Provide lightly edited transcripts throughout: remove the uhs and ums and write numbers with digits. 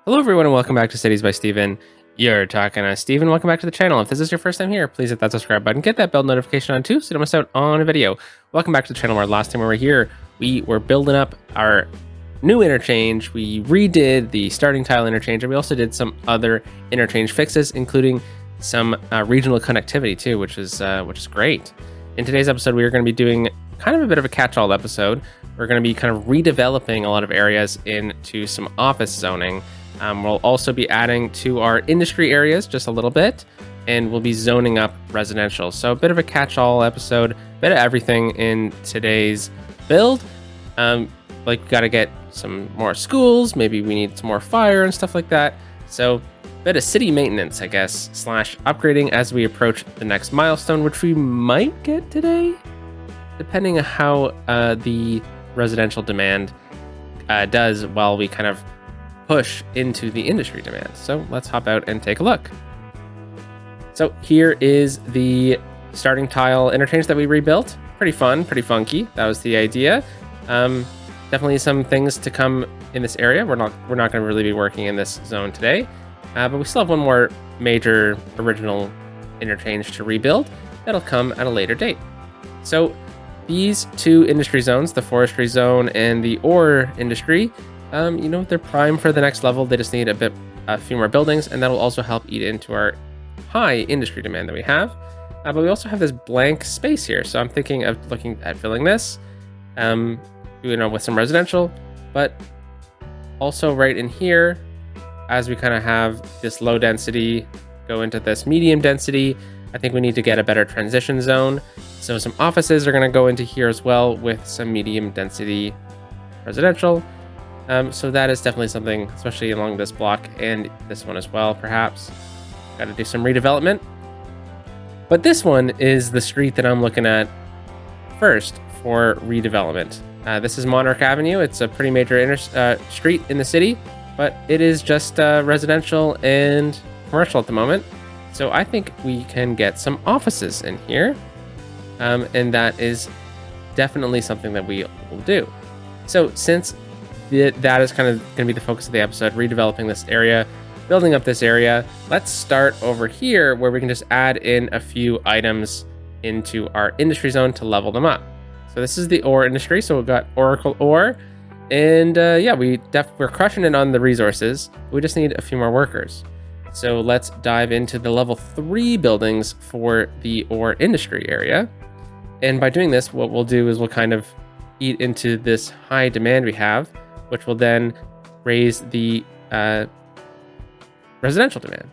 Hello everyone and welcome back to Cities by Steven. You're talking to Steven. Welcome back to the channel. If this is your first time here, please hit that subscribe button. Get that bell notification on too so you don't miss out on a video. Welcome back to the channel where last time we were here, we were building up our new interchange. We redid the starting tile interchange and we also did some other interchange fixes, including some regional connectivity too, which is great. In today's episode, we are going to be doing kind of a bit of a catch-all episode. We're going to be kind of redeveloping a lot of areas into some office zoning. We'll also be adding to our industry areas just a little bit, and we'll be zoning up residential. So a bit of a catch-all episode, a bit of everything in today's build. Like we got to get some more schools, maybe we need some more fire and stuff like that. So a bit of city maintenance, I guess, / upgrading as we approach the next milestone, which we might get today, depending on how the residential demand does while we kind of push into the industry demand. So let's hop out and take a look. So here is the starting tile interchange that we rebuilt. Pretty fun, pretty funky. That was the idea. Definitely some things to come in this area. We're not going to really be working in this zone today, but we still have one more major original interchange to rebuild. That'll come at a later date. So these two industry zones, the forestry zone and the ore industry, they're prime for the next level. They just need a few more buildings, and that will also help eat into our high industry demand that we have. But we also have this blank space here, so I'm thinking of looking at filling this, with some residential, but also right in here, as we kind of have this low density go into this medium density, I think we need to get a better transition zone. So some offices are going to go into here as well with some medium density residential. So that is definitely something, especially along this block and this one as well, perhaps. Got to do some redevelopment. But this one is the street that I'm looking at first for redevelopment. This is Monarch Avenue. It's a pretty major street in the city, but it is just residential and commercial at the moment. So I think we can get some offices in here. And that is definitely something that we will do. So since that is kind of going to be the focus of the episode, redeveloping this area, building up this area, let's start over here where we can just add in a few items into our industry zone to level them up. So this is the ore industry. So we've got Oracle ore, and we're crushing it on the resources. We just need a few more workers. So let's dive into the level 3 buildings for the ore industry area. And by doing this, what we'll do is we'll kind of eat into this high demand we have, which will then raise the residential demand.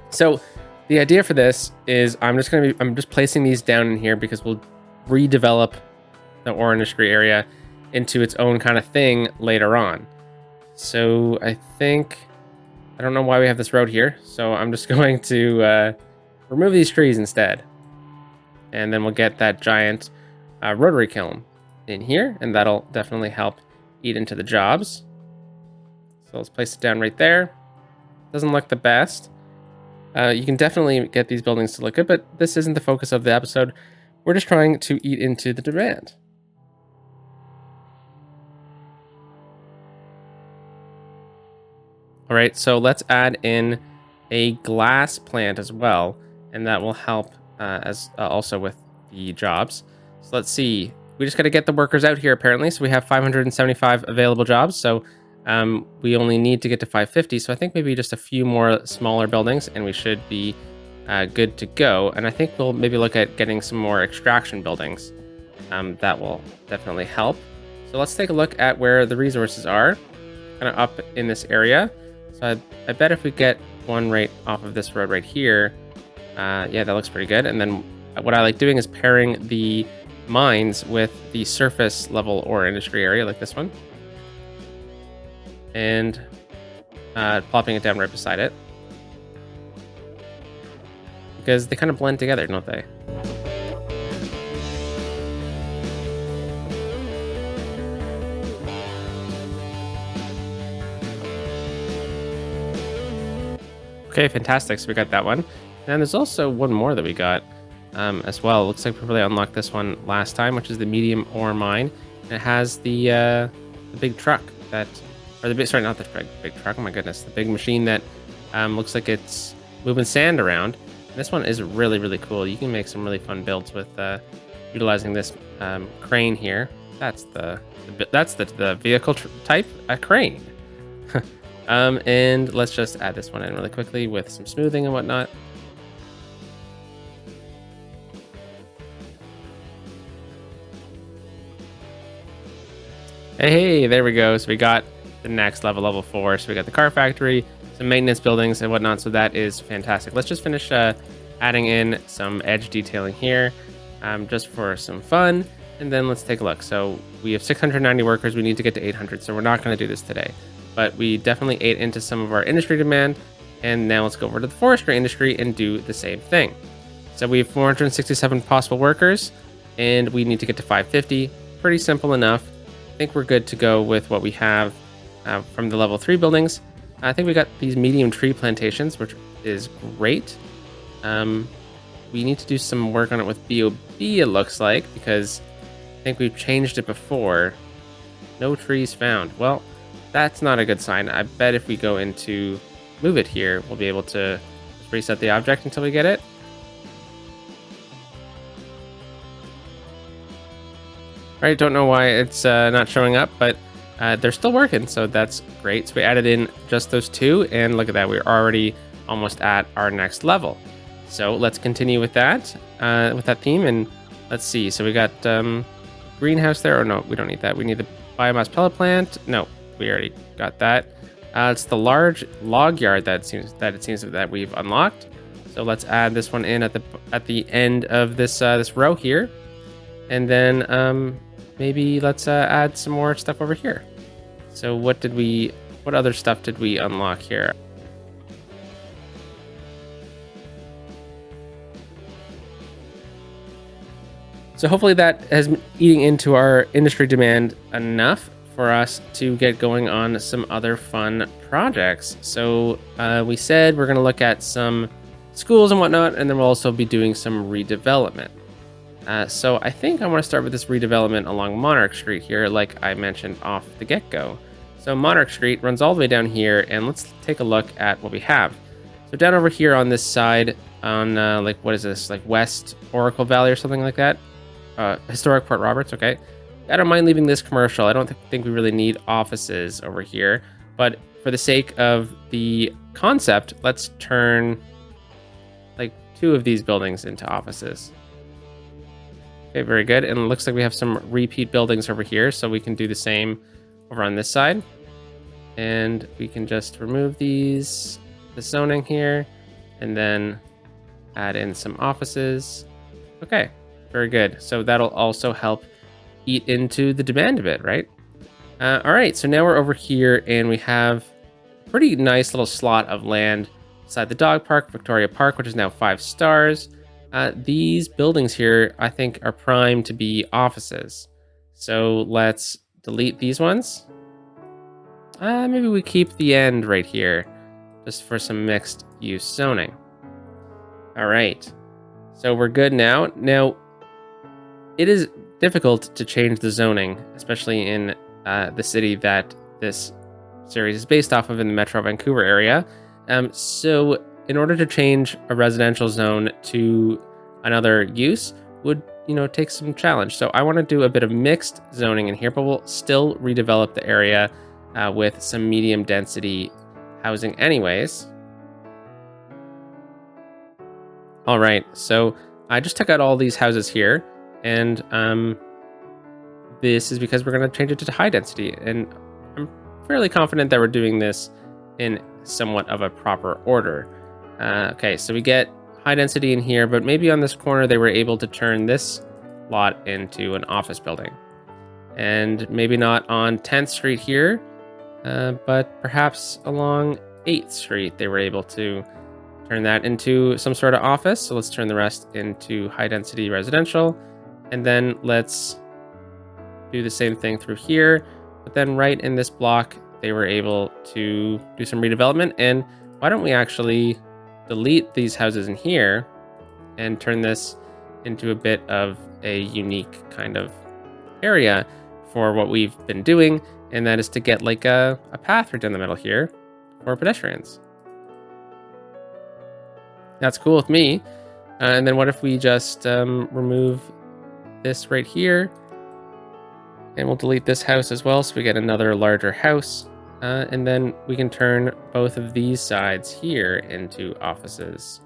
So the idea for this is I'm just placing these down in here because we'll redevelop the ore industry area into its own kind of thing later on. So I don't know why we have this road here. So I'm just going to remove these trees instead. And then we'll get that giant rotary kiln in here, and that'll definitely help eat into the jobs. So let's place it down right there. Doesn't look the best. You can definitely get these buildings to look good, but this isn't the focus of the episode. We're just trying to eat into the demand. All right, so let's add in a glass plant as well, and that will help also with the jobs. So let's see. We just got to get the workers out here apparently. So we have 575 available jobs. So we only need to get to 550. So I think maybe just a few more smaller buildings and we should be good to go. And I think we'll maybe look at getting some more extraction buildings. That will definitely help. So let's take a look at where the resources are, kind of up in this area. So I bet if we get one right off of this road right here, yeah, that looks pretty good. And then what I like doing is pairing the mines with the surface level ore industry area like this one, and plopping it down right beside it because they kind of blend together, don't they? Okay, fantastic. So we got that one. And there's also one more that we got as well. It looks like we probably unlocked this one last time, which is the medium ore mine. And it has the big truck that or the big, sorry, not the big truck. Oh my goodness, the big machine that looks like it's moving sand around. This one is really, really cool. You can make some really fun builds with utilizing this crane here. That's the vehicle type, a crane. And let's just add this one in really quickly with some smoothing and whatnot. Hey, there we go. So we got the next level, level 4. So we got the car factory, some maintenance buildings and whatnot. So that is fantastic. Let's just finish adding in some edge detailing here, just for some fun. And then let's take a look. So we have 690 workers. We need to get to 800. So we're not going to do this today, but we definitely ate into some of our industry demand. And now let's go over to the forestry industry and do the same thing. So we have 467 possible workers and we need to get to 550. Pretty simple enough. I think we're good to go with what we have from the level 3 buildings. I think we got these medium tree plantations, which is great. We need to do some work on it with BOB, it looks like, because I think we've changed it before. No trees found. Well, that's not a good sign. I bet if we go into move it here, we'll be able to just reset the object until we get it. Right, don't know why it's not showing up, but they're still working, so that's great. So we added in just those two, and look at that, we're already almost at our next level. So let's continue with that theme, and let's see. So we got greenhouse there, or no, we don't need that. We need the biomass pellet plant. No, we already got that. It's the large log yard that it seems that we've unlocked. So let's add this one in at the end of this this row here, and then maybe let's add some more stuff over here. So what other stuff did we unlock here? So hopefully that has been eating into our industry demand enough for us to get going on some other fun projects. So we said we're going to look at some schools and whatnot, and then we'll also be doing some redevelopment. So I think I want to start with this redevelopment along Monarch Street here, like I mentioned off the get-go. So Monarch Street runs all the way down here, and let's take a look at what we have. So down over here on this side, on like, what is this, like West Oracle Valley or something like that? Historic Port Roberts, okay. I don't mind leaving this commercial. I don't think we really need offices over here, but for the sake of the concept, let's turn like 2 of these buildings into offices. Okay, very good. And it looks like we have some repeat buildings over here, so we can do the same over on this side. And we can just remove the zoning here, and then add in some offices. Okay, very good. So that'll also help eat into the demand a bit, right? All right, so now we're over here, and we have a pretty nice little slot of land beside the dog park, Victoria Park, which is now 5 stars. These buildings here, I think, are primed to be offices. So let's delete these ones. Maybe we keep the end right here, just for some mixed use zoning. All right, so we're good now. Now, it is difficult to change the zoning, especially in the city that this series is based off of, in the Metro Vancouver area. So in order to change a residential zone to another use would, take some challenge. So I want to do a bit of mixed zoning in here, but we'll still redevelop the area with some medium density housing anyways. All right, so I just took out all these houses here, and this is because we're going to change it to high density, and I'm fairly confident that we're doing this in somewhat of a proper order. Okay, so we get high density in here, but maybe on this corner they were able to turn this lot into an office building. And maybe not on 10th Street here, but perhaps along 8th Street they were able to turn that into some sort of office. So let's turn the rest into high density residential. And then let's do the same thing through here. But then right in this block, they were able to do some redevelopment. And why don't we actually delete these houses in here and turn this into a bit of a unique kind of area for what we've been doing. and that is to get like a path right down the middle here for pedestrians. That's cool with me. And then what if we just remove this right here, and we'll delete this house as well, so we get another larger house. And then we can turn both of these sides here into offices.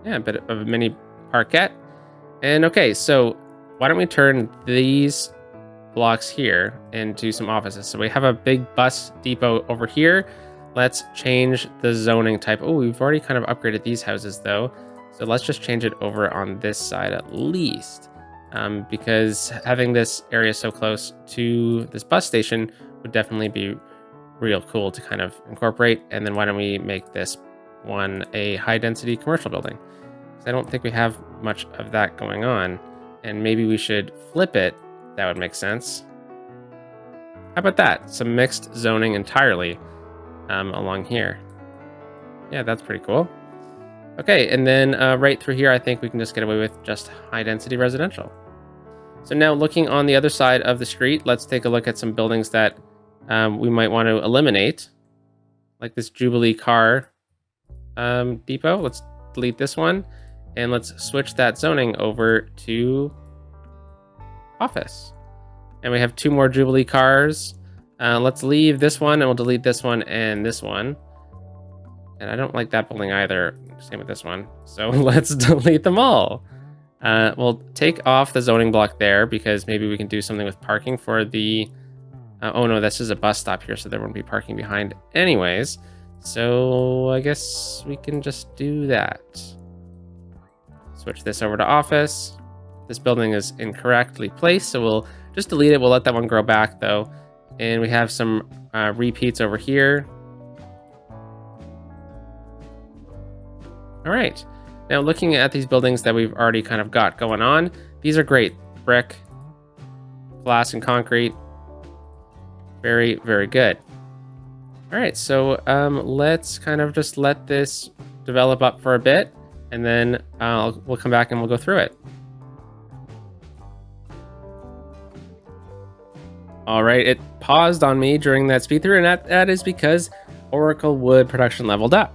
Yeah, a bit of a mini parquet. And okay, so why don't we turn these blocks here into some offices? So we have a big bus depot over here. Let's change the zoning type. Oh, we've already kind of upgraded these houses though. So let's just change it over on this side at least. Because having this area so close to this bus station would definitely be real cool to kind of incorporate. And then why don't we make this one a high density commercial building? Because I don't think we have much of that going on. And maybe we should flip it. That would make sense. How about that? Some mixed zoning entirely along here. Yeah, that's pretty cool. Okay, and then right through here, I think we can just get away with just high density residential. So now looking on the other side of the street, let's take a look at some buildings that we might want to eliminate, like this Jubilee car depot. Let's delete this one, and let's switch that zoning over to office. And we have 2 more Jubilee cars. Let's leave this one, and we'll delete this one and this one. And I don't like that building either. Same with this one. So let's delete them all. We'll take off the zoning block there because maybe we can do something with parking for the... oh no, this is a bus stop here, so there wouldn't be parking behind anyways. So I guess we can just do that. Switch this over to office. This building is incorrectly placed, so we'll just delete it. We'll let that one grow back though. And we have some repeats over here. All right, now looking at these buildings that we've already kind of got going on, these are great. Brick, glass, and concrete. Very, very good. All right, so let's kind of just let this develop up for a bit, and then we'll come back and we'll go through it. All right, it paused on me during that speed through, and that is because Oracle wood production leveled up.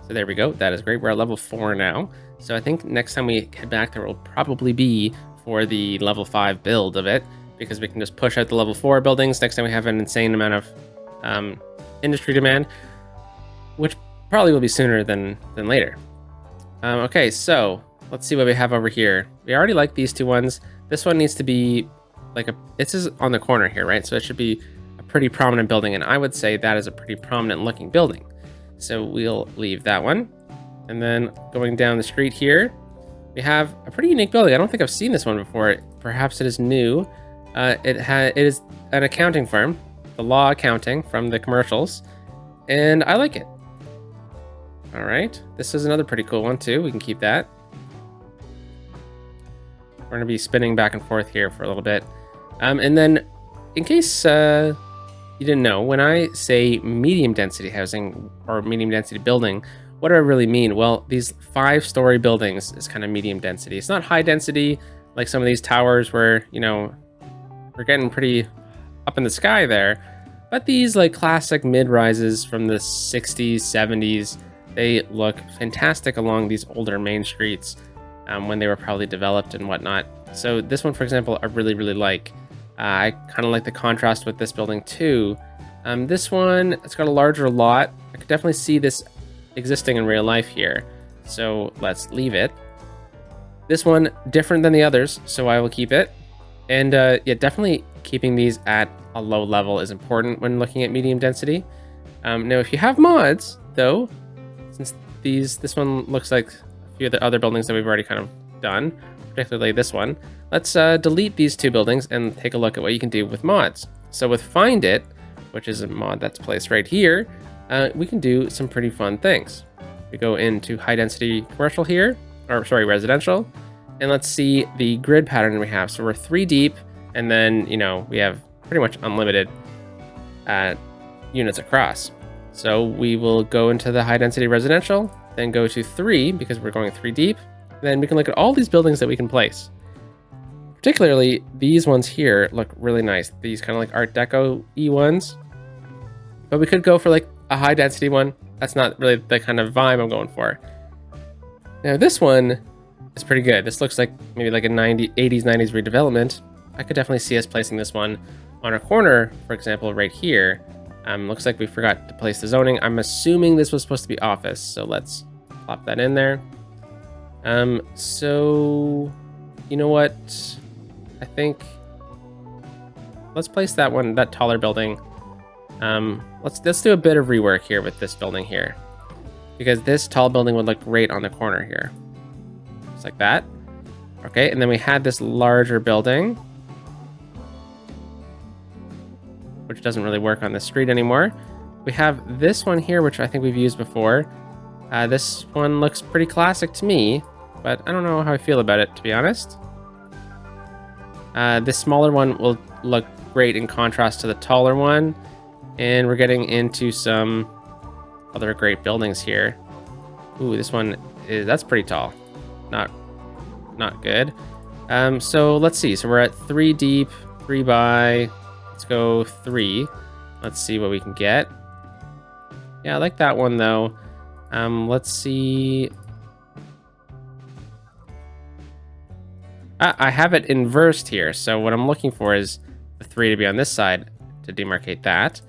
So there we go. That is great. We're at level 4 now. So I think next time we head back, there will probably be for the level 5 build of it, because we can just push out the level 4 buildings. Next time we have an insane amount of industry demand, which probably will be sooner than later. Okay, so let's see what we have over here. We already like these 2 ones. This one needs to be like this is on the corner here, right? So it should be a pretty prominent building, and I would say that is a pretty prominent looking building. So we'll leave that one. And then going down the street here, we have a pretty unique building. I don't think I've seen this one before. Perhaps it is new. It is an accounting firm, the Law Accounting from the commercials, and I like it. All right, this is another pretty cool one too. We can keep that. We're gonna be spinning back and forth here for a little bit. And then in case you didn't know, when I say medium density housing or medium density building, what do I really mean? Well, these 5-story buildings is kind of medium density. It's not high density like some of these towers where, you know, we're getting pretty up in the sky there. But these like classic mid-rises from the 60s, 70s, they look fantastic along these older main streets when they were probably developed and whatnot. So this one, for example, I really, really like. I kind of like the contrast with this building too. This one, it's got a larger lot. I could definitely see this existing in real life here. So let's leave it. This one, different than the others, so I will keep it. And yeah, definitely keeping these at a low level is important when looking at medium density. Now, if you have mods, though, since this one looks like a few of the other buildings that we've already kind of done, particularly this one, let's delete these 2 buildings and take a look at what you can do with mods. So with Find It, which is a mod that's placed right here, we can do some pretty fun things. We go into high density commercial here, or sorry, residential, and let's see the grid pattern we have. So we're 3 deep, and then, you know, we have pretty much unlimited units across. So we will go into the high density residential, then go to 3 because we're going 3 deep. Then we can look at all these buildings that we can place. Particularly these ones here look really nice. These kind of like Art Deco-y ones. But we could go for like a high density one. That's not really the kind of vibe I'm going for. Now this one is pretty good. This looks like maybe like a 80s, 90s redevelopment. I could definitely see us placing this one on a corner, for example, right here. Looks like we forgot to place the zoning. I'm assuming this was supposed to be office, so let's plop that in there. So you know what? I think let's place that one, that taller building. Let's do a bit of rework here with this building here, because this tall building would look great on the corner here, just like that. Okay, and then we had this larger building, which doesn't really work on the street anymore. We have this one here, which I think we've used before. This one looks pretty classic to me, but I don't know how I feel about it, to be honest. This smaller one will look great in contrast to the taller one. And we're getting into some other great buildings here. Ooh, this one that's pretty tall. Not good. So let's see. So we're at 3 deep, 3 by. Let's go 3. Let's see what we can get. Yeah, I like that one though. Let's see. I have it inversed here. So what I'm looking for is the 3 to be on this side to demarcate that.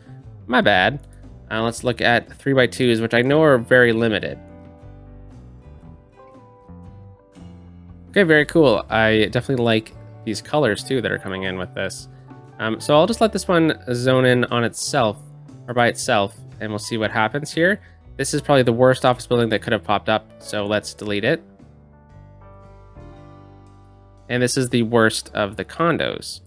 My bad. Let's look at 3 by 2s, which I know are very limited. Okay, very cool. I definitely like these colors too that are coming in with this. So I'll just let this one zone in on itself, or by itself, and we'll see what happens here. This is probably the worst office building that could have popped up, so let's delete it. And this is the worst of the condos,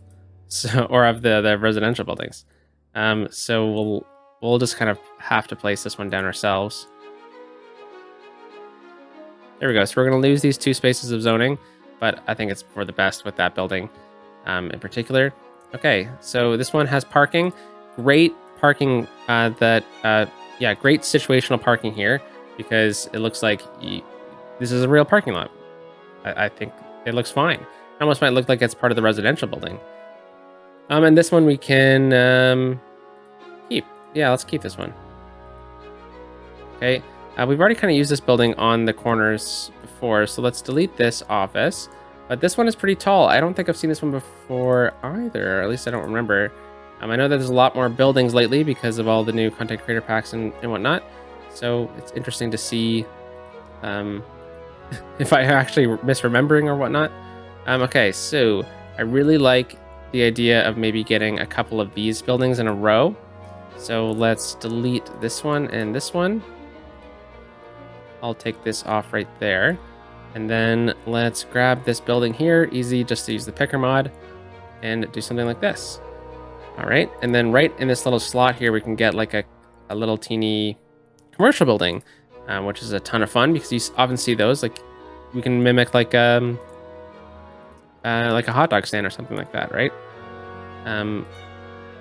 so, or of the residential buildings. So we'll just kind of have to place this one down ourselves. There we go. So we're going to lose these 2 spaces of zoning, but I think it's for the best with that building in particular. Okay, so this one has parking. Great parking. Great situational parking here, because it looks like this is a real parking lot. I think it looks fine. It almost might look like it's part of the residential building. And this one we can keep. Yeah, let's keep this one. Okay, we've already kind of used this building on the corners before, so let's delete this office. But this one is pretty tall. I don't think I've seen this one before either, or at least I don't remember. I know that there's a lot more buildings lately because of all the new content creator packs and whatnot. So it's interesting to see if I actually misremembering or whatnot. Okay, so I really like the idea of maybe getting a couple of these buildings in a row. So let's delete this one and this one. I'll take this off right there. And then let's grab this building here, easy just to use the picker mod, and do something like this. All right, and then right in this little slot here, we can get like a little teeny commercial building, which is a ton of fun because you often see those. Like we can mimic like a hot dog stand or something like that, right? Can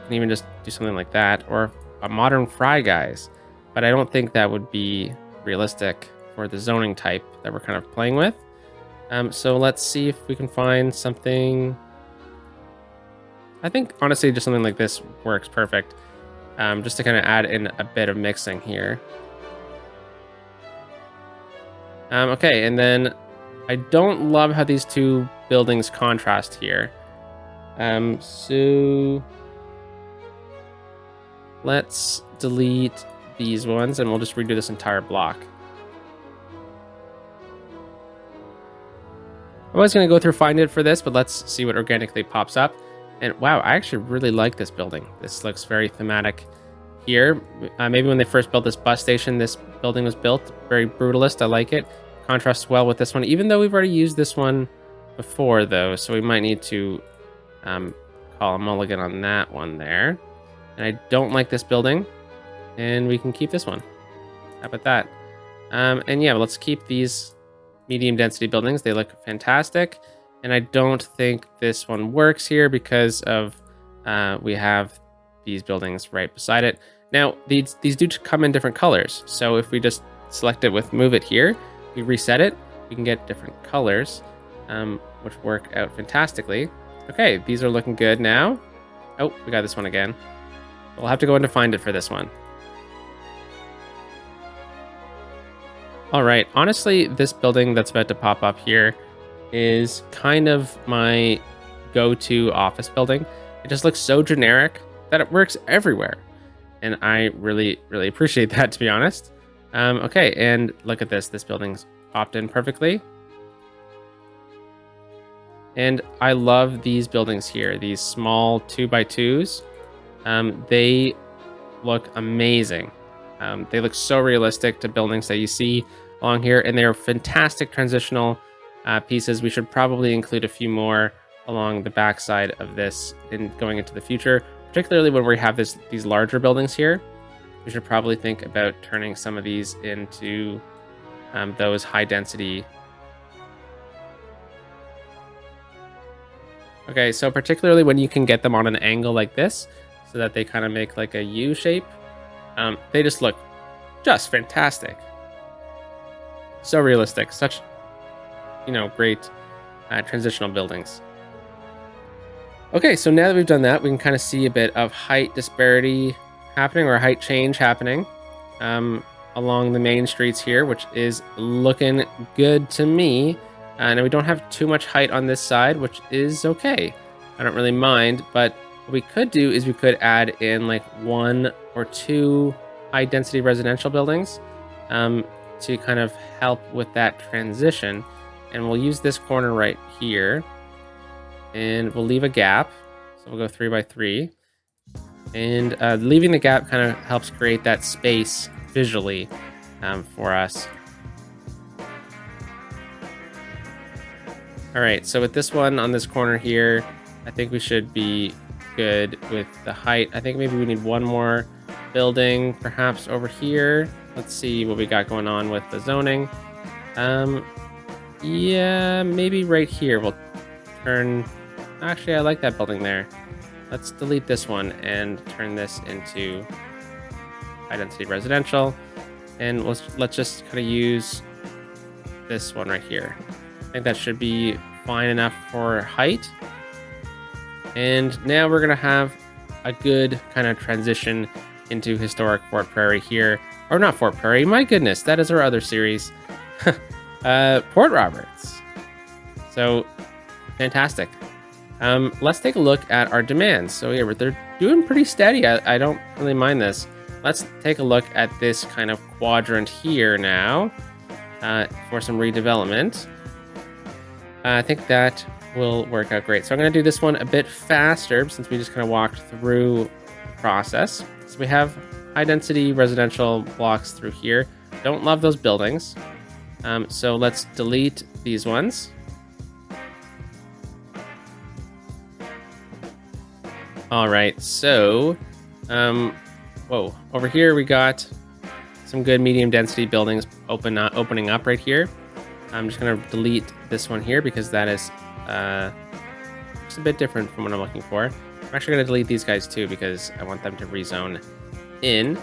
even just do something like that, or a modern Fry Guys, but I don't think that would be realistic for the zoning type that we're kind of playing with. So let's see if we can find something. I think honestly just something like this works perfect, just to kind of add in a bit of mixing here. Okay, and then I don't love how these 2 buildings contrast here. So let's delete these ones and we'll just redo this entire block. I was going to go through Find It for this, but let's see what organically pops up. And wow, I actually really like this building. This looks very thematic here. Maybe when they first built this bus station, this building was built. Very brutalist. I like it. Contrasts well with this one, even though we've already used this one before, though. So we might need to call a mulligan on that one there. And I don't like this building. And we can keep this one. How about that? And yeah, let's keep these medium density buildings. They look fantastic. And I don't think this one works here because of we have these buildings right beside it. Now, these do come in different colors. So if we just select it with move it here, we reset it, we can get different colors, which work out fantastically. Okay, these are looking good now. Oh, we got this one again. We'll have to go in to find it for this one. All right, honestly, this building that's about to pop up here is kind of my go-to office building. It just looks so generic that it works everywhere. And I really, really appreciate that, to be honest. Okay, and look at this. This building's popped in perfectly. And I love these buildings here, these small 2x2s. They look amazing. They look so realistic to buildings that you see along here, and they're fantastic transitional pieces. We should probably include a few more along the backside of this in going into the future, particularly when we have these larger buildings here. We should probably think about turning some of these into those high density. Okay, so particularly when you can get them on an angle like this, so that they kind of make like a U shape, they just look just fantastic. So realistic, such, great transitional buildings. Okay, so now that we've done that, we can kind of see a bit of height disparity happening, or height change happening along the main streets here, which is looking good to me. And we don't have too much height on this side, which is okay. I don't really mind, but what we could do is we could add in like 1 or 2 high density residential buildings to kind of help with that transition. And we'll use this corner right here, and we'll leave a gap. So we'll go 3x3, and leaving the gap kind of helps create that space visually for us. All right, so with this one on this corner here, I think we should be good with the height. I think maybe we need 1 more building, perhaps over here. Let's see what we got going on with the zoning. Yeah, maybe right here we'll turn. Actually, I like that building there. Let's delete this one and turn this into high density residential. And let's just kind of use this one right here. I think that should be fine enough for height. And now we're gonna have a good kind of transition into historic Fort Prairie here. Or not Fort Prairie, my goodness, that is our other series. Port Roberts. So, fantastic. Let's take a look at our demands. So yeah, they're doing pretty steady. I don't really mind this. Let's take a look at this kind of quadrant here now for some redevelopment. I think that will work out great. So I'm going to do this one a bit faster since we just kind of walked through the process. So we have high density residential blocks through here. Don't love those buildings. So let's delete these ones. All right, so, whoa, over here we got some good medium density buildings opening up right here. I'm just gonna delete this one here because that is just a bit different from what I'm looking for. I'm actually gonna delete these guys too because I want them to rezone in.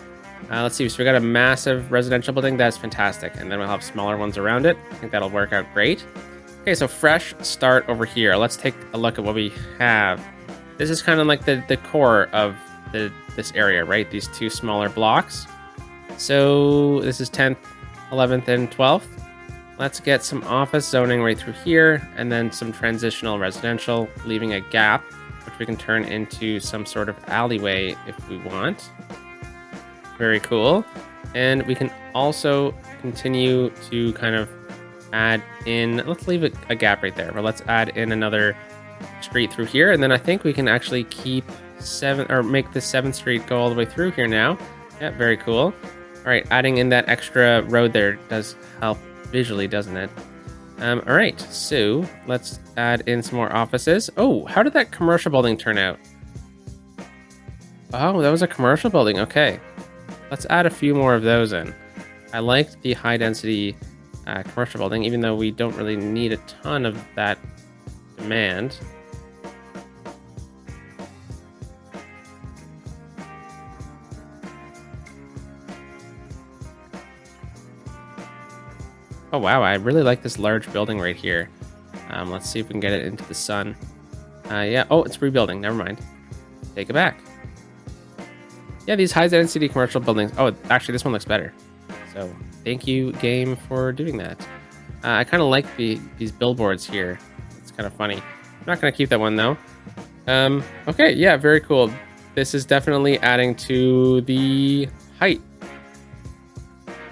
Let's see, so we got a massive residential building. That's fantastic. And then we'll have smaller ones around it. I think that'll work out great. Okay, so fresh start over here. Let's take a look at what we have. This is kind of like the core of this area, right? These 2 smaller blocks. So this is 10th, 11th, and 12th. Let's get some office zoning right through here, and then some transitional residential, leaving a gap, which we can turn into some sort of alleyway if we want. Very cool. And we can also continue to kind of add in, let's leave a gap right there, but let's add in another street through here. And then I think we can actually keep make the 7th Street go all the way through here now. Yeah, very cool. All right, adding in that extra road there does help visually, doesn't it? All right, so let's add in some more offices. Oh, how did that commercial building turn out? Oh, that was a commercial building. Okay, let's add a few more of those in. I liked the high density commercial building, even though we don't really need a ton of that demand. Oh wow, I really like this large building right here. Let's see if we can get it into the sun. Yeah. Oh, it's rebuilding. Never mind. Take it back. Yeah, these high density commercial buildings. Oh, actually, this one looks better. So thank you, game, for doing that. I kind of like these billboards here. It's kind of funny. I'm not going to keep that one, though. Okay, yeah, very cool. This is definitely adding to the height.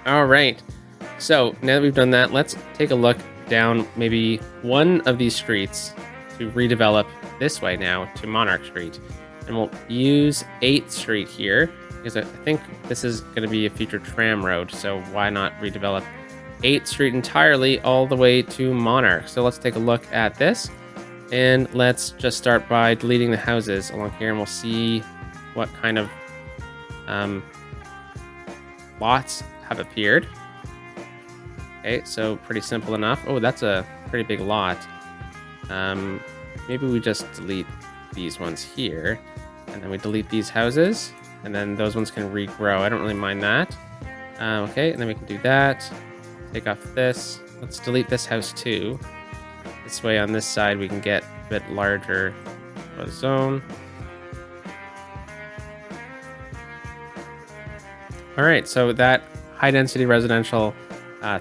All right. So now that we've done that, let's take a look down maybe one of these streets to redevelop this way now to Monarch Street. And we'll use 8th Street here because I think this is going to be a future tram road. So why not redevelop 8th Street entirely all the way to Monarch? So let's take a look at this. And let's just start by deleting the houses along here, and we'll see what kind of lots have appeared. Okay, so pretty simple enough. Oh, that's a pretty big lot. Maybe we just delete these ones here, and then we delete these houses, and then those ones can regrow. I don't really mind that. Okay, and then we can do that. Take off this. Let's delete this house too. This way on this side we can get a bit larger of a zone. All right, so that high density residential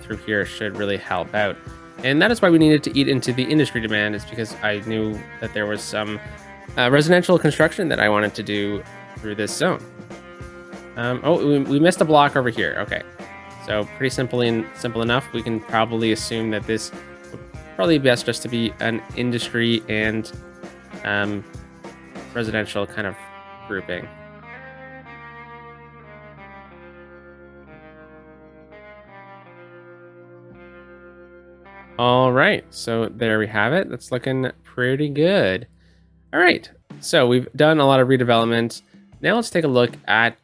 through here should really help out. And that is why we needed to eat into the industry demand, is because I knew that there was some residential construction that I wanted to do through this zone. Oh, we missed a block over here. Okay, so pretty simple enough. We can probably assume that this would probably be best just to be an industry and residential kind of grouping. All right, so there we have it. That's looking pretty good. All right, so we've done a lot of redevelopment. Now let's take a look at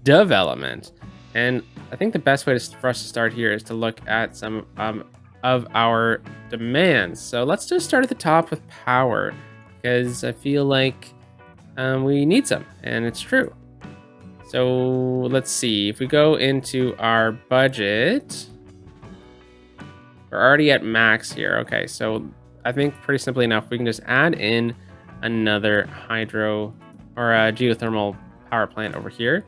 development. And I think the best way for us to start here is to look at some of our demands. So let's just start at the top with power, because I feel like we need some, and it's true. So let's see, if we go into our budget, we're already at max here. Okay, so I think pretty simply enough, we can just add in another hydro or a geothermal power plant over here,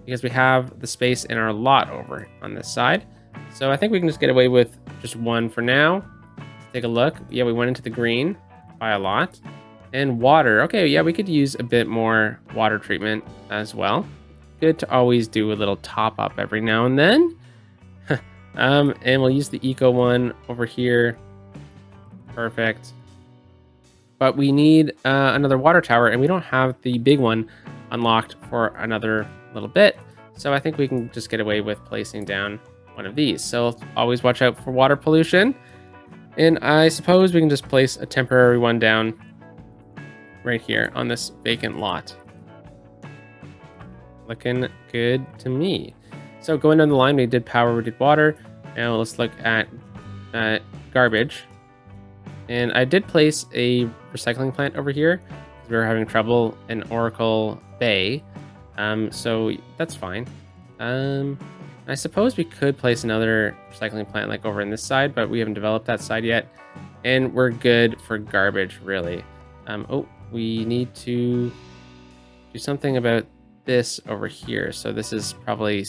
because we have the space in our lot over on this side. So I think we can just get away with just one for now. Let's take a look. Yeah, we went into the green by a lot. And water. Okay, yeah, we could use a bit more water treatment as well. Good to always do a little top up every now and then. And we'll use the eco one over here. Perfect. But we need another water tower, and we don't have the big one unlocked for another little bit. So I think we can just get away with placing down one of these. So always watch out for water pollution. And I suppose we can just place a temporary one down right here on this vacant lot. Looking good to me. So going down the line, we did power, we did water. Now let's look at garbage. And I did place a recycling plant over here. We were having trouble in Oracle Bay. So that's fine. I suppose we could place another recycling plant like over in this side, but we haven't developed that side yet. And we're good for garbage, really. Oh, we need to do something about this over here. So this is probably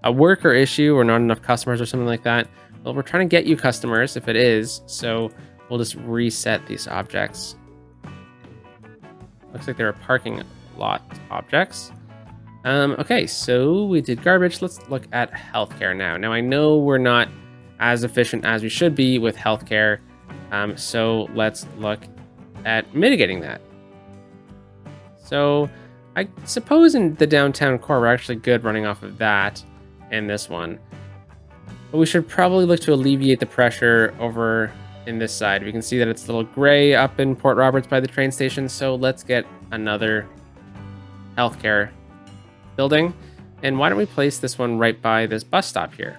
a worker issue or not enough customers or something like that. Well, we're trying to get you customers if it is. So we'll just reset these objects. Looks like there are parking lot objects. Okay, so we did garbage. Let's look at healthcare now. Now I know we're not as efficient as we should be with healthcare. So let's look at mitigating that. So I suppose in the downtown core, we're actually good running off of that and this one. But we should probably look to alleviate the pressure over in this side. We can see that it's a little gray up in Port Roberts by the train station. So let's get another healthcare building. And why don't we place this one right by this bus stop here?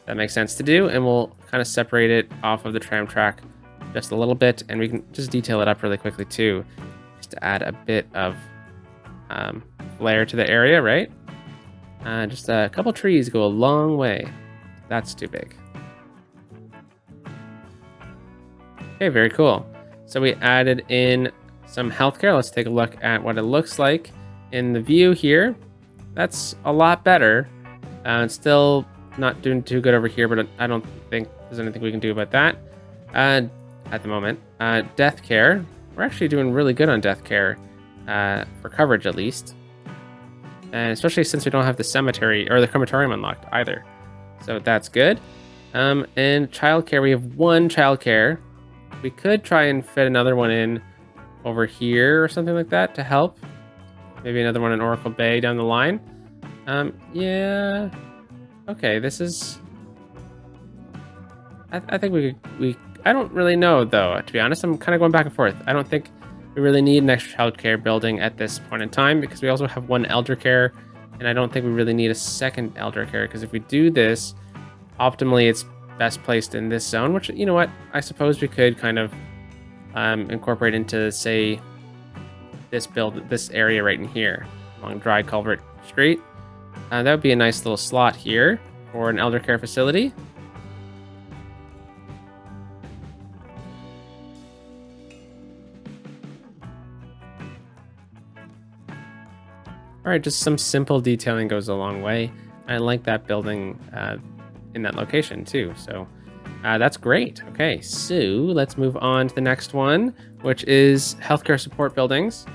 That makes sense to do. And we'll kind of separate it off of the tram track just a little bit. And we can just detail it up really quickly too, just to add a bit of flair to the area, right? Just a couple trees go a long way. That's too big. Okay, very cool. So we added in some healthcare. Let's take a look at what it looks like in the view here. That's a lot better. It's still not doing too good over here, but I don't think there's anything we can do about that at the moment. Death care. We're actually doing really good on death care for coverage, at least. And especially since we don't have the cemetery or the crematorium unlocked either. So that's good. And childcare, we have one childcare. We could try and fit another one in over here or something like that to help. Maybe another one in Oracle Bay down the line. Yeah. Okay, this is... I think we I don't really know, though, to be honest. I'm kind of going back and forth. I don't think we really need an extra childcare building at this point in time because we also have one elder care, and I don't think we really need a second elder care because if we do this, optimally it's best placed in this zone, which, you know what, I suppose we could kind of incorporate into, say, this area right in here along Dry Culvert Street. That would be a nice little slot here for an elder care facility. All right, just some simple detailing goes a long way. I like that building in that location too, so that's great. Okay, so let's move on to the next one, which is healthcare support buildings,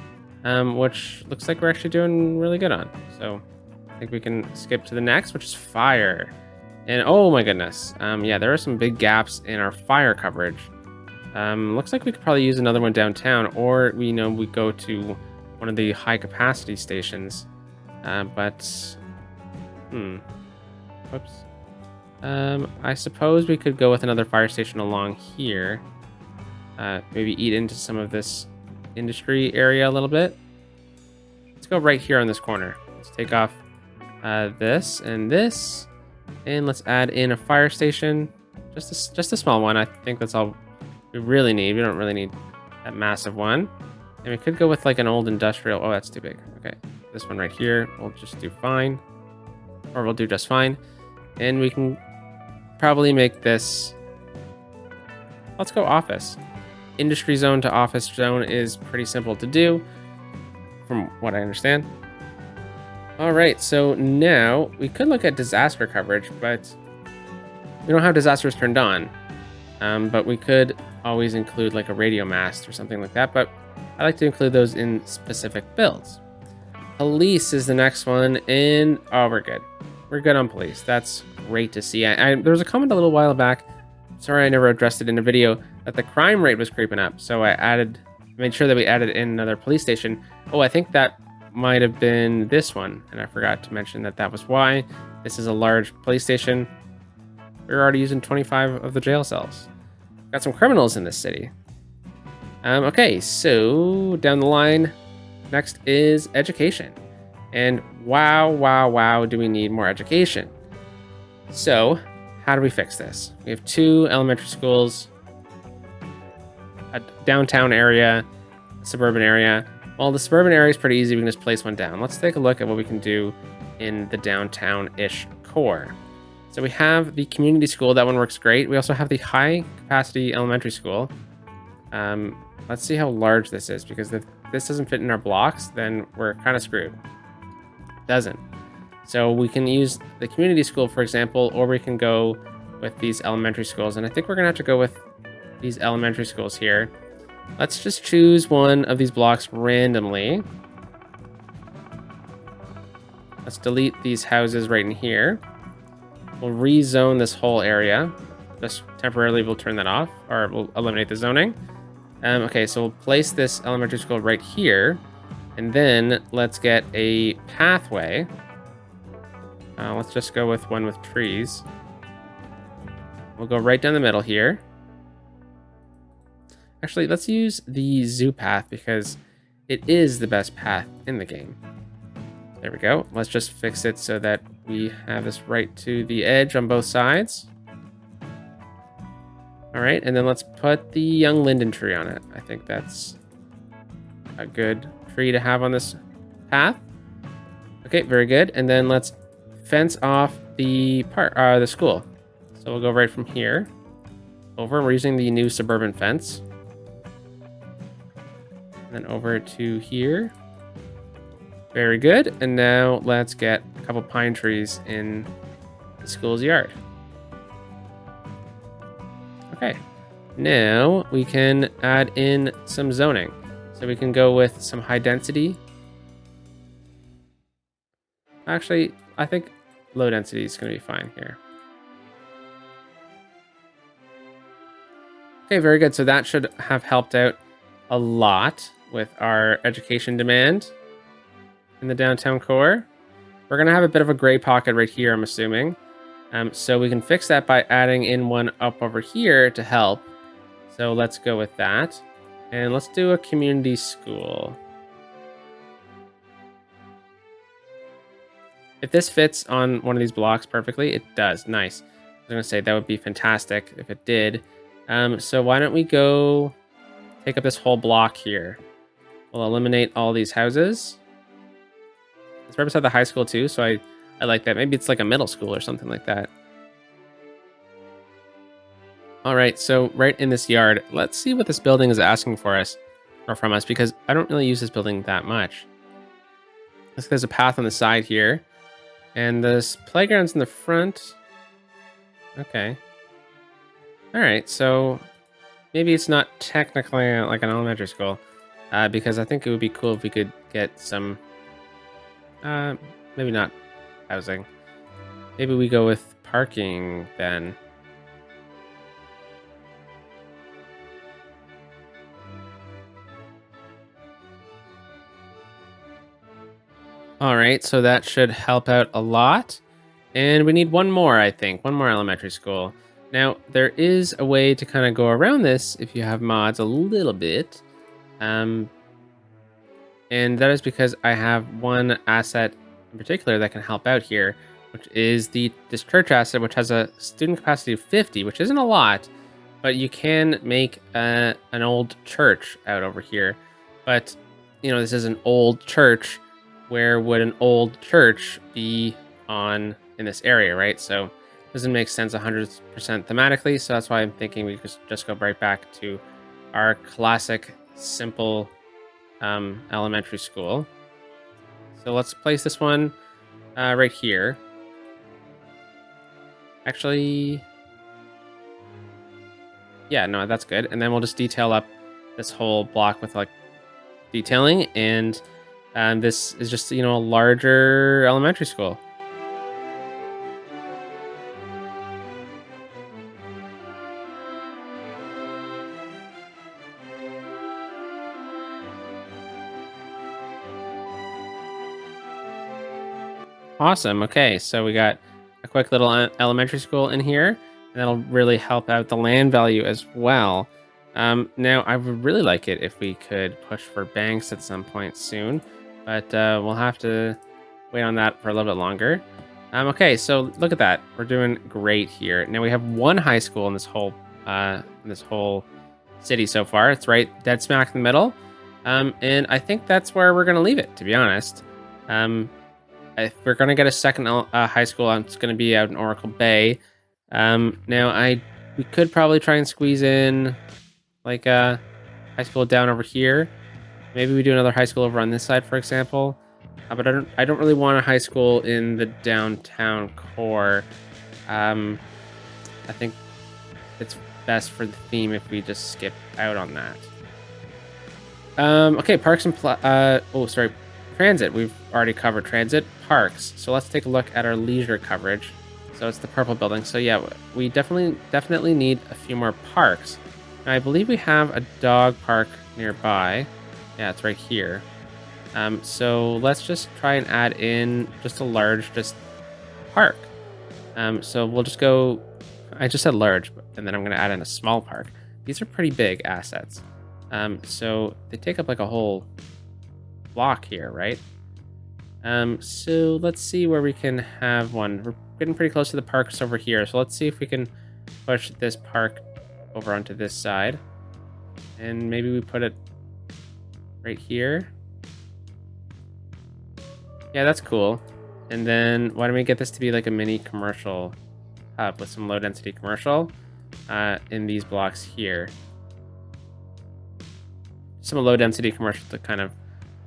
which looks like we're actually doing really good on. So I think we can skip to the next, which is fire. And oh my goodness, yeah, there are some big gaps in our fire coverage. Looks like we could probably use another one downtown, or we go to one of the high capacity stations, whoops. I suppose we could go with another fire station along here. Maybe eat into some of this industry area a little bit. Let's go right here on this corner. Let's take off this, and let's add in a fire station. Just a small one. I think that's all we really need. We don't really need that massive one. And we could go with like an old industrial. Oh, that's too big. Okay, this one right here will just do fine, or we'll do just fine. And we can probably make this, let's go office. Industry zone to office zone is pretty simple to do, from what I understand. All right, so now we could look at disaster coverage, but we don't have disasters turned on. But we could always include like a radio mast or something like that, but I like to include those in specific builds. Police is the next one, and oh, we're good. We're good on police. That's great to see. There was a comment a little while back, sorry I never addressed it in a video, that the crime rate was creeping up. So I made sure that we added in another police station. Oh, I think that might have been this one, and I forgot to mention that was why. This is a large police station. We're already using 25 of the jail cells. Got some criminals in this city. Okay, so down the line, next is education. And wow, do we need more education? So, how do we fix this? We have 2 elementary schools, a downtown area, a suburban area. Well, the suburban area is pretty easy. We can just place one down. Let's take a look at what we can do in the downtown-ish core. So we have the community school. That one works great. We also have the high-capacity elementary school. Let's see how large this is, because if this doesn't fit in our blocks, then we're kind of screwed. Doesn't. So we can use the community school, for example, or we can go with these elementary schools. And I think we're going to have to go with these elementary schools here. Let's just choose one of these blocks randomly. Let's delete these houses right in here. We'll rezone this whole area. Just temporarily, we'll turn that off, or we'll eliminate the zoning. Okay, so we'll place this elementary school right here, and then let's get a pathway. Let's just go with one with trees. We'll go right down the middle here. Actually, let's use the zoo path because it is the best path in the game. There we go. Let's just fix it so that we have this right to the edge on both sides. All right, and then let's put the young linden tree on it. I think that's a good tree to have on this path. Okay, very good. And then let's fence off the school. So we'll go right from here over. We're using the new suburban fence. And then over to here. Very good. And now let's get a couple pine trees in the school's yard. Okay. Now we can add in some zoning. So we can go with some high density. Actually, I think low density is going to be fine here. Okay, very good. So that should have helped out a lot with our education demand in the downtown core. We're going to have a bit of a gray pocket right here, I'm assuming. So we can fix that by adding in one up over here to help. So let's go with that. And let's do a community school. If this fits on one of these blocks perfectly, it does. Nice. I was going to say that would be fantastic if it did. So why don't we go take up this whole block here. We'll eliminate all these houses. It's right beside the high school too, so I like that. Maybe it's like a middle school or something like that. All right, so right in this yard, let's see what this building is asking for us or from us, because I don't really use this building that much. There's a path on the side here, and this playground's in the front. Okay. All right, so maybe it's not technically like an elementary school, because I think it would be cool if we could get some, maybe not housing. Maybe we go with parking then. All right, so that should help out a lot. And we need one more, I think, one more elementary school. Now, there is a way to kind of go around this if you have mods a little bit. And that is because I have one asset in particular that can help out here, which is this church asset, which has a student capacity of 50, which isn't a lot, but you can make an old church out over here. But, this is an old church. Where would an old church be in this area, right? So it doesn't make sense 100% thematically. So that's why I'm thinking we could just go right back to our classic, simple elementary school. So let's place this one right here. Actually, yeah, no, that's good. And then we'll just detail up this whole block with like detailing, and this is just, a larger elementary school. Awesome. Okay, so we got a quick little elementary school in here, and that'll really help out the land value as well. Now, I would really like it if we could push for banks at some point soon, but we'll have to wait on that for a little bit longer. Okay, so look at that. We're doing great here. Now we have one high school in this whole city so far. It's right dead smack in the middle, and I think that's where we're gonna leave it. To be honest, if we're gonna get a second high school, it's gonna be out in Oracle Bay. Now we could probably try and squeeze in like a high school down over here. Maybe we do another high school over on this side, for example. But I don't really want a high school in the downtown core. I think it's best for the theme if we just skip out on that. Okay, parks and transit. We've already covered transit. Parks. So let's take a look at our leisure coverage. So it's the purple building. So yeah, we definitely need a few more parks. Now, I believe we have a dog park nearby. Yeah, it's right here. So let's just try and add in just a large park. So we'll just go. I just said large, and then I'm going to add in a small park. These are pretty big assets. So they take up like a whole block here, right? So let's see where we can have one. We're getting pretty close to the parks over here. So let's see if we can push this park over onto this side. And maybe we put it right here. Yeah, that's cool. And then why don't we get this to be like a mini commercial hub with some low density commercial in these blocks here. some low density commercial to kind of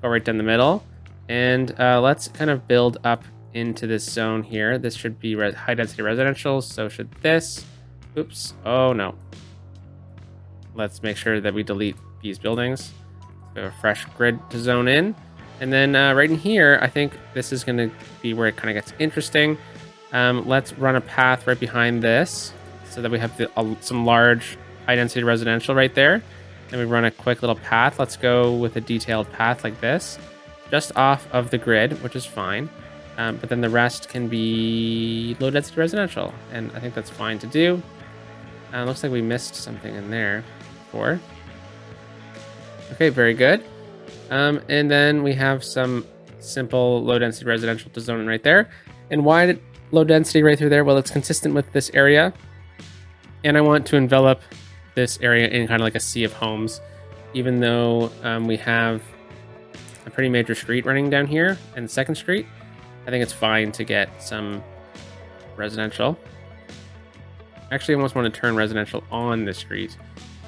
go right down the middle. And let's kind of build up into this zone here. This should be high density residential. So should this. Oops. Oh no. Let's make sure that we delete these buildings. We have a fresh grid to zone in. And then right in here, I think this is going to be where it kind of gets interesting. Let's run a path right behind this so that we have some large high density residential right there. Then we run a quick little path. Let's go with a detailed path like this, just off of the grid, which is fine. But then the rest can be low density residential. And I think that's fine to do. Looks like we missed something in there before. Okay, very good. And then we have some simple low density residential to zone in right there. And why did low density right through there? Well, it's consistent with this area. And I want to envelop this area in kind of like a sea of homes, even though we have a pretty major street running down here and 2nd Street. I think it's fine to get some residential. Actually, I almost want to turn residential on this street.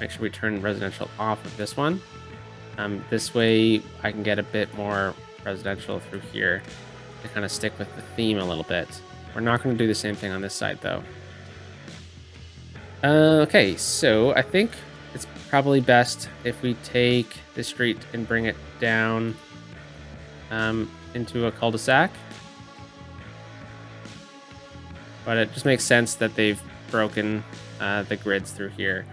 Make sure we turn residential off of this one. This way I can get a bit more residential through here to kind of stick with the theme a little bit. We're not going to do the same thing on this side though. Okay, so I think it's probably best if we take this street and bring it down into a cul-de-sac. But it just makes sense that they've broken the grids through here.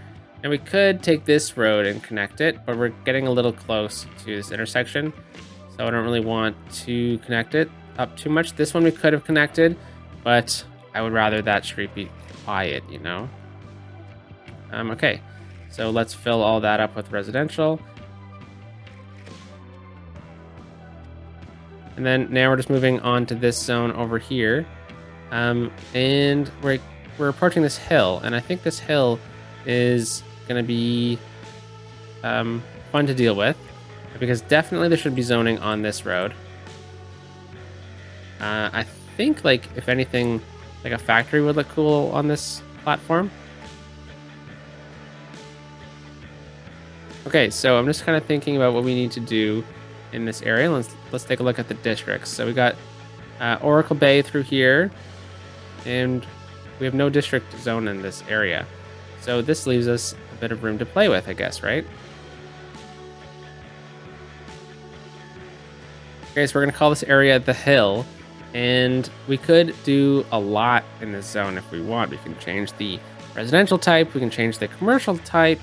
And we could take this road and connect it, but we're getting a little close to this intersection. So I don't really want to connect it up too much. This one we could have connected, but I would rather that street be quiet, you know? Okay, so let's fill all that up with residential. And then now we're just moving on to this zone over here. And we're approaching this hill, and I think this hill is going to be fun to deal with, because definitely there should be zoning on this road. I think, like, if anything, like a factory would look cool on this platform. Okay, so I'm just kind of thinking about what we need to do in this area. Let's take a look at the districts. So we got Oracle Bay through here, and we have no district zone in this area. So this leaves us a bit of room to play with, I guess, right? Okay, so we're going to call this area the Hill, and we could do a lot in this zone if we want. We can change the residential type, we can change the commercial type,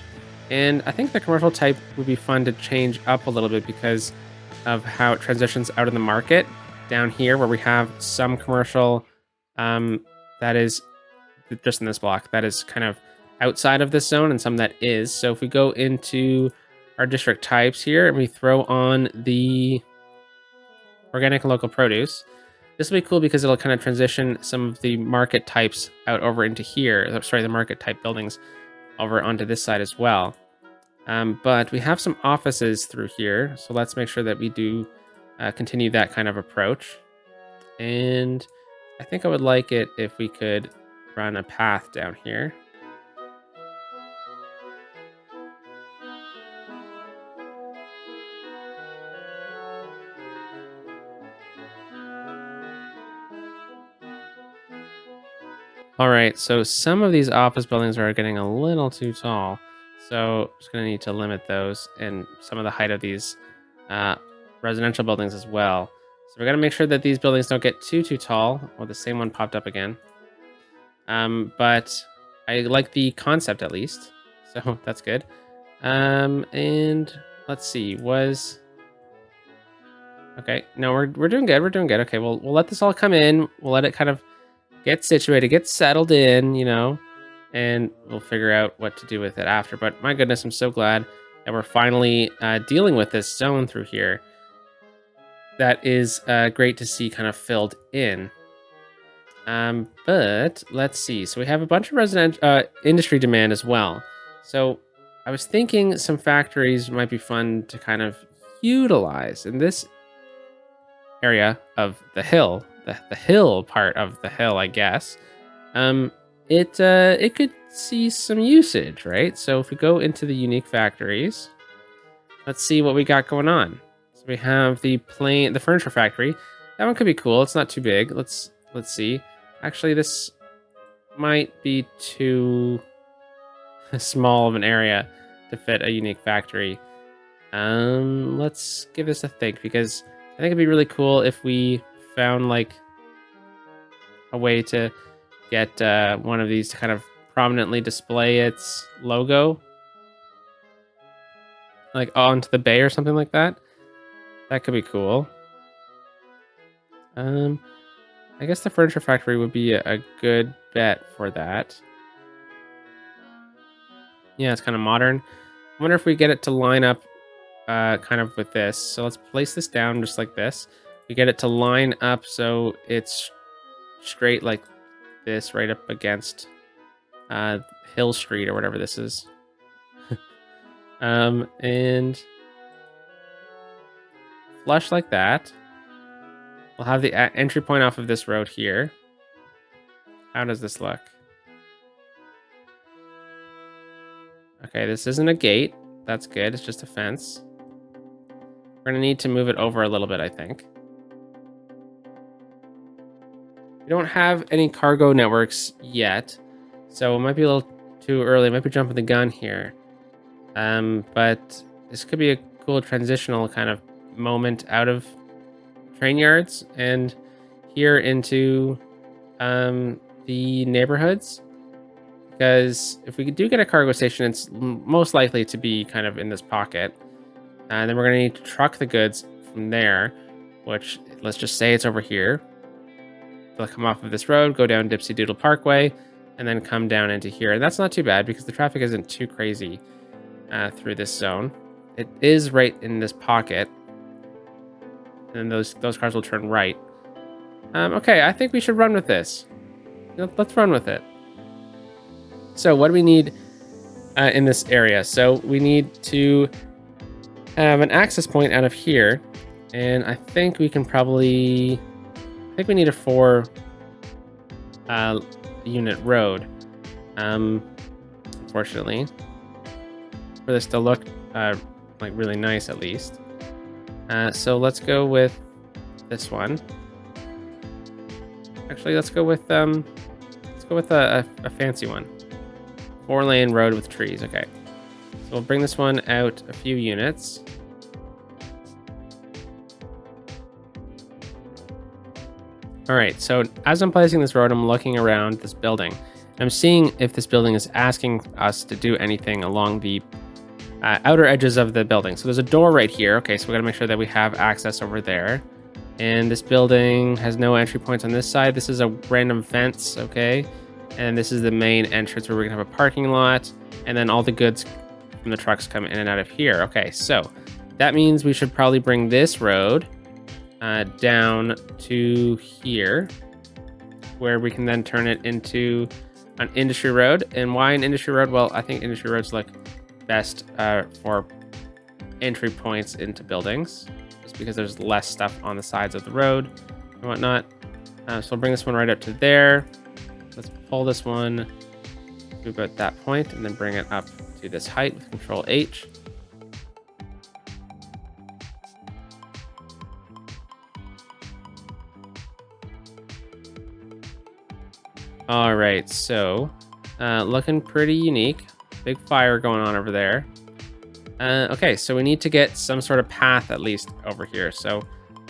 and I think the commercial type would be fun to change up a little bit because of how it transitions out of the market down here, where we have some commercial that is just in this block that is kind of outside of this zone, and some that is. So if we go into our district types here and we throw on the organic and local produce, this will be cool because it'll kind of transition some of the market types out over into here. Sorry, the market type buildings over onto this side as well. But we have some offices through here, so let's make sure that we do continue that kind of approach. And I think I would like it if we could run a path down here. All right, so some of these office buildings are getting a little too tall, so just going to need to limit those and some of the height of these residential buildings as well. So we're going to make sure that these buildings don't get too tall. Well, the same one popped up again. But I like the concept at least, so that's good. And let's see, okay, no, we're doing good, we're doing good. Okay, we'll let this all come in. We'll let it kind of get situated, get settled in, you know, and we'll figure out what to do with it after. But my goodness, I'm so glad that we're finally dealing with this zone through here. That is great to see kind of filled in. But let's see. So we have a bunch of industry demand as well. So I was thinking some factories might be fun to kind of utilize in this area of the hill. The hill part of the hill, I guess. It could see some usage, right? So if we go into the unique factories, let's see what we got going on. So we have the furniture factory. That one could be cool. It's not too big. Let's see. Actually, this might be too small of an area to fit a unique factory. Let's give this a think, because I think it'd be really cool if we found like a way to get one of these to kind of prominently display its logo, like onto the bay or something like that. That could be cool. I guess the furniture factory would be a good bet for that. Yeah, it's kind of modern. I wonder if we get it to line up kind of with this. So let's place this down just like this. We get it to line up so it's straight like this, right up against Hill Street or whatever this is. And flush like that. We'll have the entry point off of this road here. How does this look? Okay, this isn't a gate. That's good. It's just a fence. We're going to need to move it over a little bit, I think. We don't have any cargo networks yet, so it might be a little too early. Might be jumping the gun here. But this could be a cool transitional kind of moment out of train yards and here into the neighborhoods. Because if we do get a cargo station, it's most likely to be kind of in this pocket. And then we're going to need to truck the goods from there, which let's just say it's over here. They'll come off of this road, go down Dipsy Doodle Parkway, and then come down into here. And that's not too bad because the traffic isn't too crazy through this zone. It is right in this pocket. And those cars will turn right. Okay, I think we should run with this. Let's run with it. So what do we need in this area? So we need to have an access point out of here. And I think we can probably... I think we need a 4 unit road, unfortunately, for this to look like really nice at least. So let's go with this one. Actually, let's go with a fancy one. 4-lane road with trees. Okay, so we'll bring this one out a few units. All right, so as I'm placing this road, I'm looking around this building. I'm seeing if this building is asking us to do anything along the outer edges of the building. So there's a door right here. Okay, so we gotta make sure that we have access over there. And this building has no entry points on this side. This is a random fence, okay? And this is the main entrance where we're gonna have a parking lot. And then all the goods from the trucks come in and out of here. Okay, so that means we should probably bring this road down to here, where we can then turn it into an industry road. And why an industry road? Well, I think industry roads look best for entry points into buildings, just because there's less stuff on the sides of the road and whatnot. So we'll bring this one right up to there. Let's pull this one to about that point and then bring it up to this height with Control H. All right, so looking pretty unique. Big fire going on over there. Okay, so we need to get some sort of path at least over here. So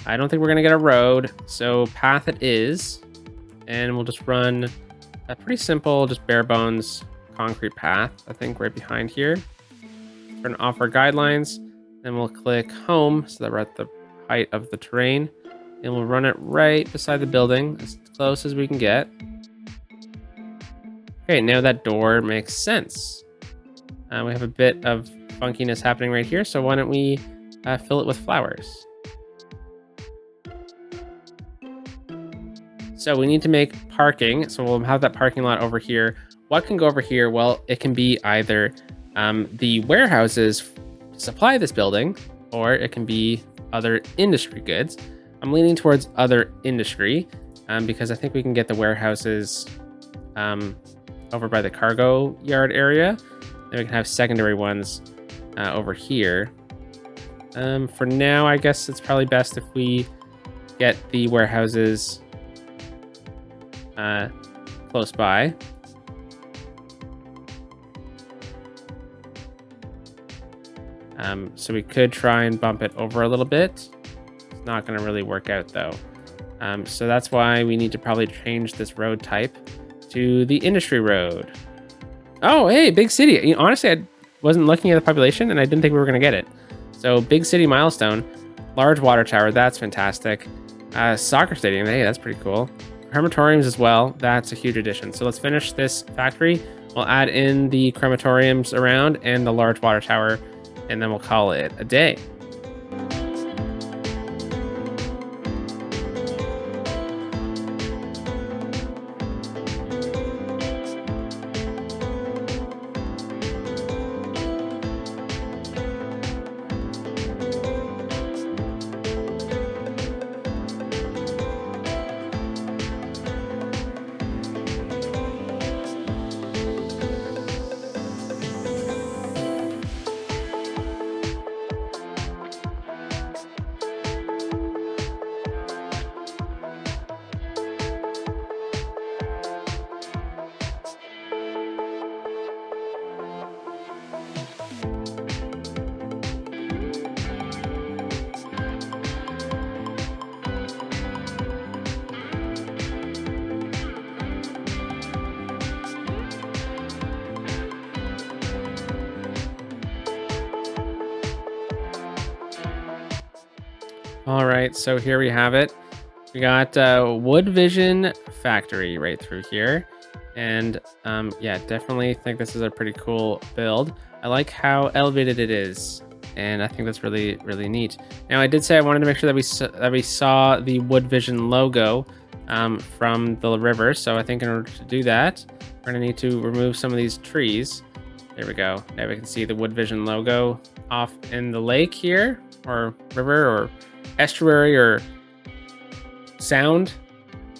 I don't think we're gonna get a road. So path it is, and we'll just run a pretty simple, just bare bones concrete path. I think right behind here. Turn off our guidelines, then we'll click home so that we're at the height of the terrain, and we'll run it right beside the building, as close as we can get. Okay, now that door makes sense. We have a bit of funkiness happening right here, so why don't we fill it with flowers? So we need to make parking, so we'll have that parking lot over here. What can go over here? Well, it can be either the warehouses to supply this building, or it can be other industry goods. I'm leaning towards other industry because I think we can get the warehouses over by the cargo yard area. Then we can have secondary ones over here. For now, I guess it's probably best if we get the warehouses close by. So we could try and bump it over a little bit. It's not going to really work out though. So that's why we need to probably change this road type to the industry road. Oh, hey, big city. You know, honestly, I wasn't looking at the population and I didn't think we were going to get it. So big city milestone, large water tower. That's fantastic. Soccer stadium. Hey, that's pretty cool. Crematoriums as well. That's a huge addition. So let's finish this factory. We'll add in the crematoriums around and the large water tower, and then we'll call it a day. All right, so here we have it. We got Wood Vision Factory right through here. And yeah, definitely think this is a pretty cool build. I like how elevated it is. And I think that's really, really neat. Now, I did say I wanted to make sure that we saw the Wood Vision logo from the river. So I think in order to do that, we're gonna need to remove some of these trees. There we go. Now we can see the Wood Vision logo off in the lake here, or river, or estuary, or sound,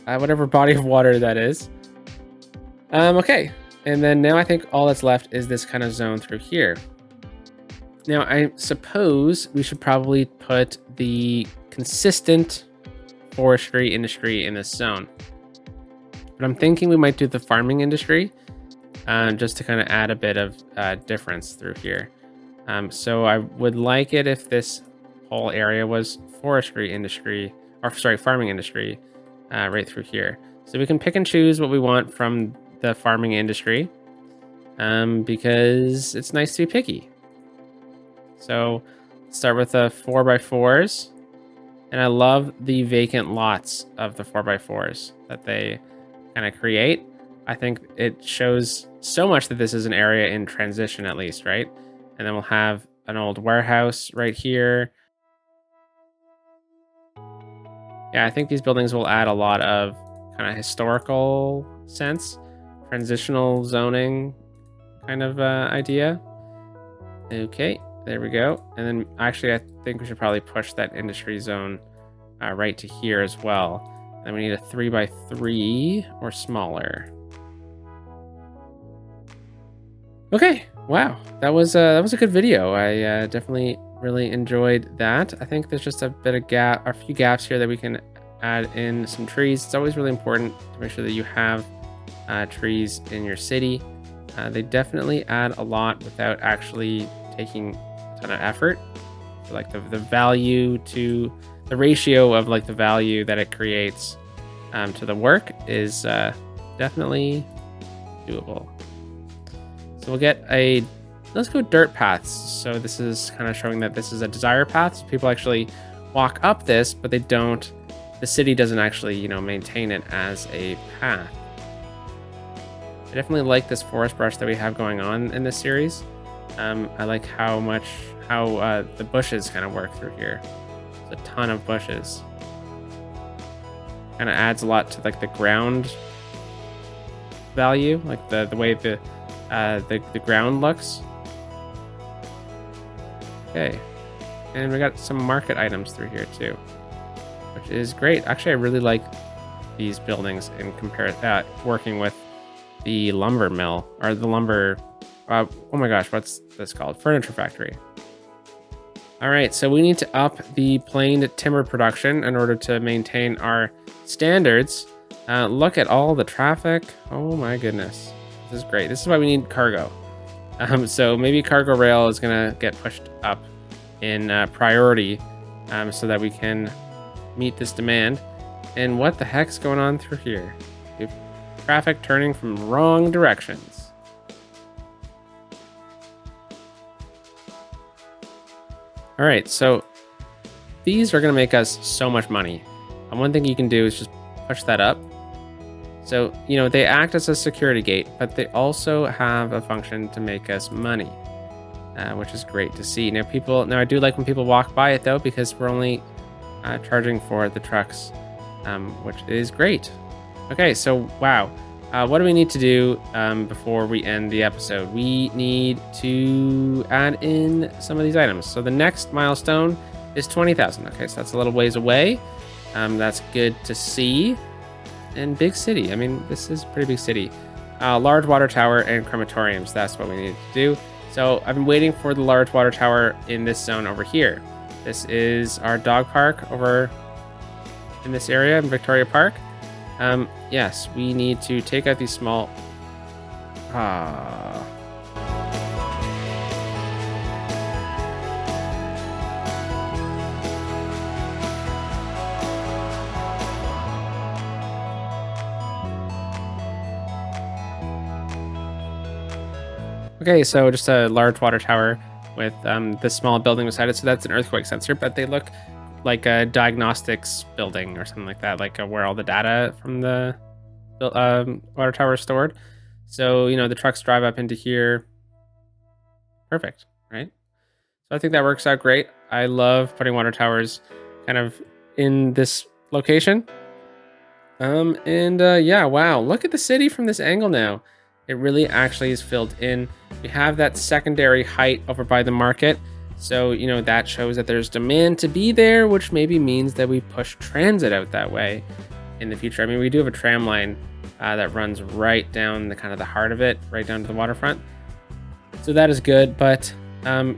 whatever body of water that is. Okay, and then now I think all that's left is this kind of zone through here. Now I suppose we should probably put the consistent forestry industry in this zone, but I'm thinking we might do the farming industry just to kind of add a bit of difference through here. So I would like it if this whole area was forestry industry, or sorry, farming industry, right through here. So we can pick and choose what we want from the farming industry, because it's nice to be picky. So let's start with the 4x4s, and I love the vacant lots of the 4x4s that they kind of create. I think it shows so much that this is an area in transition, at least, right? And then we'll have an old warehouse right here. Yeah, I think these buildings will add a lot of kind of historical sense, transitional zoning kind of idea. Okay, there we go. And then actually, I think we should probably push that industry zone right to here as well. And we need a 3x3 or smaller. Okay, wow, that was a good video. I definitely really enjoyed that. I think there's just a few gaps here that we can add in some trees. It's always really important to make sure that you have trees in your city. They definitely add a lot without actually taking a ton of effort. So like the value to the ratio of like the value that it creates to the work is definitely doable. So we'll get let's go dirt paths. So this is kind of showing that this is a desire path. So people actually walk up this, but the city doesn't actually, maintain it as a path. I definitely like this forest brush that we have going on in this series. I like how the bushes kind of work through here. There's a ton of bushes. Kind of adds a lot to like the ground value, like the way the ground looks. Okay, and we got some market items through here too, which is great. Actually, I really like these buildings in working with the lumber mill, or the lumber. Oh my gosh, what's this called? Furniture factory. All right, so we need to up the planed timber production in order to maintain our standards. Look at all the traffic. Oh my goodness. This is great. This is why we need cargo. So maybe cargo rail is gonna get pushed up in priority so that we can meet this demand. And what the heck's going on through here? We have traffic turning from wrong directions. All right, so these are gonna make us so much money. And one thing you can do is just push that up. So, you know, they act as a security gate, but they also have a function to make us money, which is great to see. Now, I do like when people walk by it though, because we're only charging for the trucks, which is great. Okay, so wow. What do we need to do before we end the episode? We need to add in some of these items. So the next milestone is 20,000. Okay, so that's a little ways away. That's good to see. And big city. I mean, this is a pretty big city. Large water tower and crematoriums. That's what we need to do. So I've been waiting for the large water tower in this zone over here. This is our dog park over in this area in Victoria Park. Yes, we need to take out these small... Okay, so just a large water tower with this small building beside it. So that's an earthquake sensor, but they look like a diagnostics building or something like that, like where all the data from the water tower is stored. So, you know, the trucks drive up into here. Perfect, right? So I think that works out great. I love putting water towers kind of in this location. Yeah, wow, look at the city from this angle now. It really actually is filled in. We have that secondary height over by the market. So, you know, that shows that there's demand to be there, which maybe means that we push transit out that way in the future. I mean, we do have a tram line that runs right down the kind of the heart of it, right down to the waterfront. So that is good. But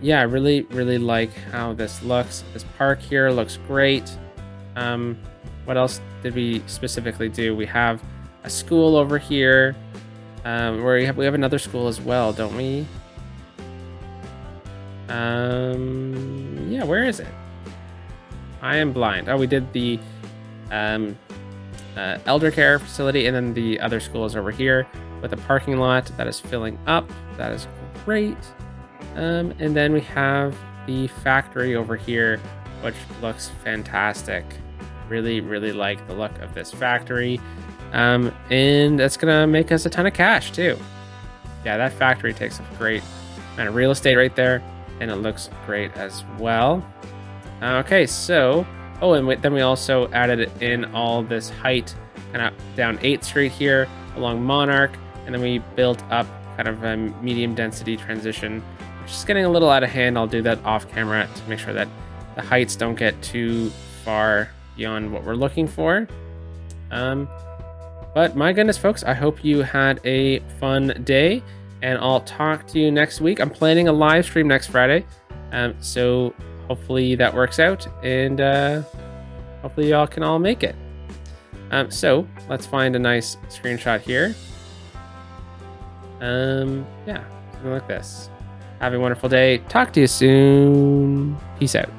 yeah, I really, really like how this looks. This park here looks great. What else did we specifically do? We have a school over here. Where we have another school as well, don't we? Yeah, where is it? I am blind. Oh, we did the elder care facility, and then the other school is over here with a parking lot that is filling up. That is great. And then we have the factory over here, which looks fantastic. Really, really like the look of this factory. And that's gonna make us a ton of cash too. Yeah, that factory takes up great amount of real estate right there, and it looks great as well. Okay, so then we also added in all this height kind of down 8th Street here along Monarch, and then we built up kind of a medium density transition, which is getting a little out of hand. I'll do that off camera to make sure that the heights don't get too far beyond what we're looking for. But my goodness, folks, I hope you had a fun day, and I'll talk to you next week. I'm planning a live stream next Friday, so hopefully that works out, and hopefully y'all can all make it. So let's find a nice screenshot here. Yeah, something like this. Have a wonderful day. Talk to you soon. Peace out.